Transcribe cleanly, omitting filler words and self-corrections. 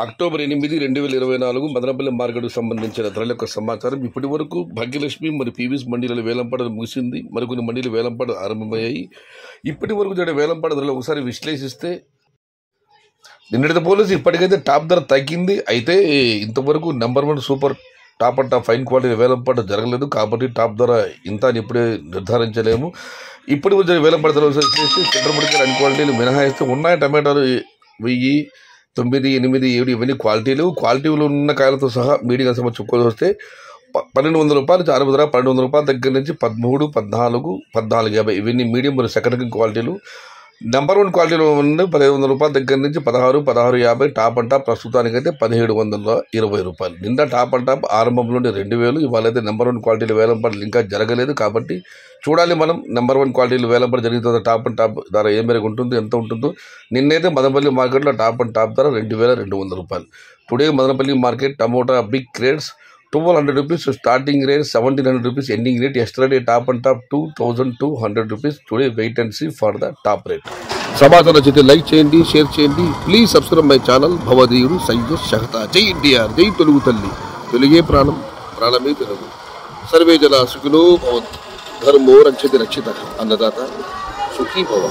October 8, 2024 Madanapalle మార్కెట్కు సంబంధించిన ధరల యొక్క సమాచారం. ఇప్పటి వరకు భాగ్యలక్ష్మి మరియు పీవీఎస్ మండీల వేలంపాట ముగిసింది. మరికొన్ని మండీలు వేలంపాట ఆరంభమయ్యాయి. ఇప్పటి వరకు జరిగిన వేలంపాట ధరలు ఒకసారి విశ్లేషిస్తే నిన్నటితో పోలీసు ఇప్పటికైతే టాప్ ధర తగ్గింది. అయితే ఇంతవరకు number 1 super top and top fine quality వేలంపాట జరగలేదు కాబట్టి టాప్ ధర ఇంత అని ఇప్పుడే నిర్ధారించలేము. ఇప్పటి వరకు జరిగిన వేలంపాట ధర విశ్లేషిస్తే సెంటర్ మెడికల్ అన్ని క్వాలిటీలు మినహాయిస్తే ఉన్నాయి. టమాటాలు 1000, 9, 8, 7 ఇవన్నీ క్వాలిటీలు ఉన్న కాయలతో సహా మీడియం సమస్య చుక్కలు వస్తే 1200 రూపాయలు ఆరు ధర 1200 రూపాయల దగ్గర నుంచి 13, 14, 1450 ఇవన్నీ మీడియం మరియు సెకండ్ కింగ్ క్వాలిటీలు. నెంబర్ 1 క్వాలిటీలో ఉన్న 1500 రూపాయల దగ్గర నుంచి 16, 1650 టాప్ అండ్ టాప్ ప్రస్తుతానికైతే 1720 రూపాయలు. నిన్న టాప్ అండ్ టాప్ ఆరంభంలోనే 2000. ఇవాళైతే నెంబర్ 1 క్వాలిటీలు వేలంపాటలు ఇంకా జరగలేదు కాబట్టి చూడాలి మనం నెంబర్ 1 క్వాలిటీలు వేలంపాట జరిగిన టాప్ అండ్ టాప్ ధర ఏ మేరకు ఉంటుందో ఎంత ఉంటుందో. నిన్నైతే మదనపల్లి మార్కెట్లో టాప్ అండ్ టాప్ ధర 2200 రూపాయలు. Today Madanapalle market tomato big crates 1200 rupees starting rate, 1700 rupees ending rate. Yesterday top and top 2200 rupees. Today wait and see for the top rate. సమాచారం నచ్చితే లైక్ చేయండి, షేర్ చేయండి. ప్లీజ్ సబ్స్క్రైబ్ మై ఛానల్ భవదీయుడు సయ్యద్ షహతా. జై India, జై తెలుగు తల్లి. తెలుగే ప్రాణం, ప్రాణమే తెలుగు. సర్వే జన సుఖినో భవంతు. ధర్మో రక్షతి రక్షిత. అన్నదాత సుఖీ భవ.